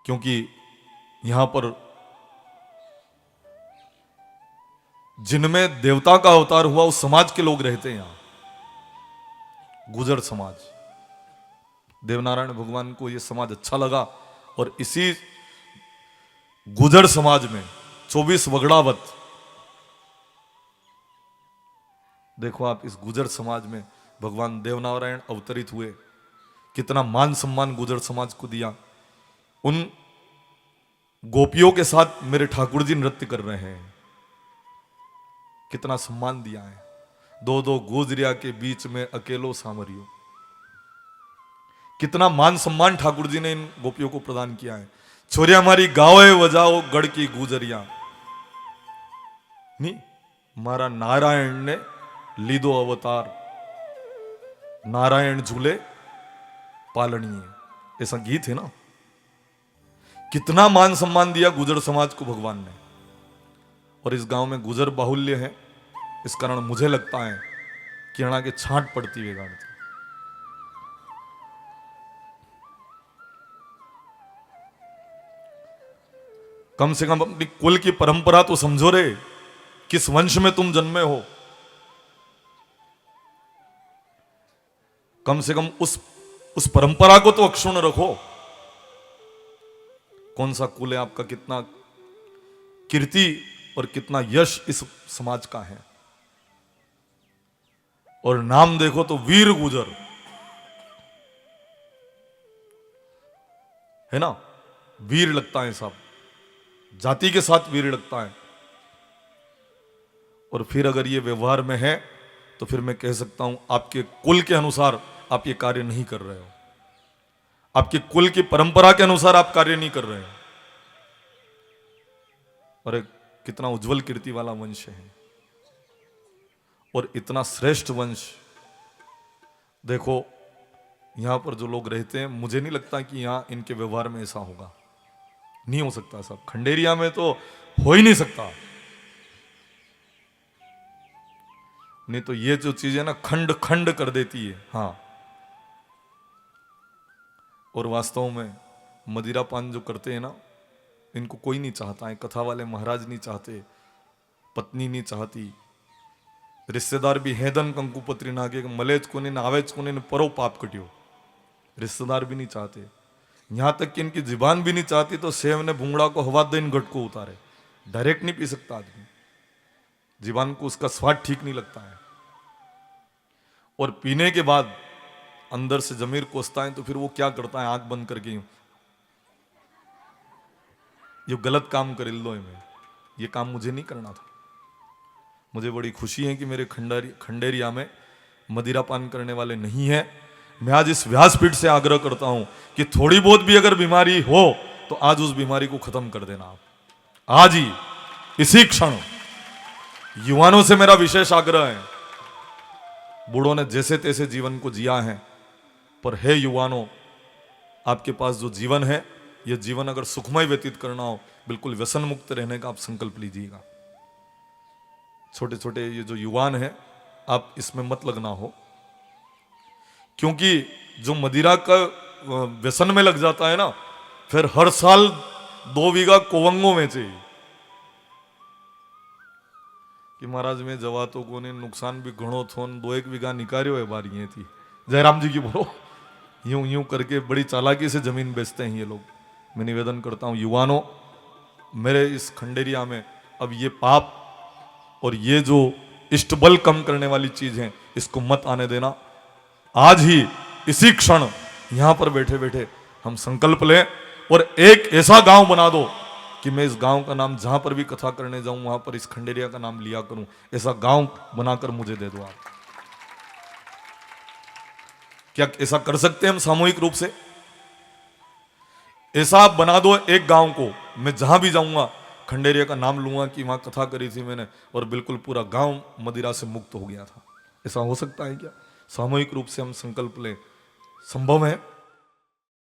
क्योंकि यहां पर जिनमें देवता का अवतार हुआ उस समाज के लोग रहते हैं यहां, गुजर समाज। देवनारायण भगवान को यह समाज अच्छा लगा और इसी गुजर समाज में 24 वगड़ावत, देखो आप, इस गुजर समाज में भगवान देवनारायण अवतरित हुए। कितना मान सम्मान गुजर समाज को दिया। उन गोपियों के साथ मेरे ठाकुर जी नृत्य कर रहे हैं, कितना सम्मान दिया है। दो दो गुजरिया के बीच में अकेलो सामरियो, कितना मान सम्मान ठाकुर जी ने इन गोपियों को प्रदान किया है। छोरिया हमारी गावे बजाओ गढ़ की गुजरिया, नहीं, मारा नारायण ने लीदो अवतार, नारायण झूले पालनीय, ऐसा गीत है ना। कितना मान सम्मान दिया गुजर समाज को भगवान ने। और इस गांव में गुजर बाहुल्य है, इस कारण मुझे लगता है कि अणा के छांट पड़ती हुई गाड़ती। कम से कम अपनी कुल की परंपरा तो समझो रे, किस वंश में तुम जन्मे हो। कम से कम उस परंपरा को तो अक्षुण्ण रखो। कौन सा कुल है आपका, कितना कीर्ति और कितना यश इस समाज का है। और नाम देखो तो वीर गुजर है ना, वीर लगता है सब, जाति के साथ वीर लगता है। और फिर अगर ये व्यवहार में है तो फिर मैं कह सकता हूं आपके कुल के अनुसार आप ये कार्य नहीं कर रहे हो, आपके कुल की परंपरा के अनुसार आप कार्य नहीं कर रहे हो। और एक कितना उज्जवल कीर्ति वाला वंश है और इतना श्रेष्ठ वंश। देखो यहां पर जो लोग रहते हैं, मुझे नहीं लगता कि यहां इनके व्यवहार में ऐसा होगा, नहीं हो सकता साहब। खंडेरिया में तो हो ही नहीं सकता। नहीं तो ये जो चीज है ना, खंड खंड कर देती है। हाँ, और वास्तव में मदिरा पान जो करते हैं ना, इनको कोई नहीं चाहता है। कथा वाले महाराज नहीं चाहते, पत्नी नहीं चाहती, रिश्तेदार भी हैदन कंकुपत्री नागे मलेज को नहीं आवेज को नहीं परो पाप कटियो, रिश्तेदार भी नहीं चाहते। यहां तक कि इनकी जुबान भी नहीं चाहती तो सेव ने भूंगड़ा को हवा दे इन घट को उतारे। डायरेक्ट नहीं पी सकता आदमी, जुबान को उसका स्वाद ठीक नहीं लगता है। और पीने के बाद अंदर से जमीर कोसता है तो फिर वो क्या करता है, आंख बंद करके यूं, ये गलत काम कर लो में, ये काम मुझे नहीं करना था। मुझे बड़ी खुशी है कि मेरे खंडेरिया में मदिरा पान करने वाले नहीं है। मैं आज इस व्यासपीठ से आग्रह करता हूं कि थोड़ी बहुत भी अगर बीमारी हो तो आज उस बीमारी को खत्म कर देना आप, आज ही, इसी क्षण। युवानों से मेरा विशेष आग्रह है। बूढ़ों ने जैसे तैसे जीवन को जिया है, पर हे युवानों, आपके पास जो जीवन है, यह जीवन अगर सुखमय व्यतीत करना हो, बिल्कुल व्यसन मुक्त रहने का आप संकल्प लीजिएगा। छोटे छोटे ये जो युवान हैं, आप इसमें मत लगना हो, क्योंकि जो मदिरा का व्यसन में लग जाता है ना, फिर हर साल 2 बीघा कोवंगो में चाहिए कि महाराज में जवातों को ने नुकसान भी घणो थो, 2-1 बीघा निकारियो है बारी थी। जयराम जी की बोलो, यूं यूं करके बड़ी चालाकी से जमीन बेचते हैं ये लोग। मैं निवेदन करता हूं युवानों, मेरे इस खंडेरिया में अब ये पाप और ये जो इष्टबल कम करने वाली चीज है, इसको मत आने देना। आज ही, इसी क्षण, यहां पर बैठे बैठे हम संकल्प लें और एक ऐसा गांव बना दो कि मैं इस गांव का नाम, जहां पर भी कथा करने जाऊं वहां पर इस खंडेरिया का नाम लिया करूं। ऐसा गांव बनाकर मुझे दे दो आप। क्या ऐसा कर सकते हैं हम सामूहिक रूप से? ऐसा आप बना दो एक गांव को, मैं जहां भी जाऊंगा खंडेरिया का नाम लूंगा कि वहां कथा करी थी मैंने और बिल्कुल पूरा गांव मदिरा से मुक्त हो गया था। ऐसा हो सकता है क्या? सामूहिक रूप से हम संकल्प लें, संभव है।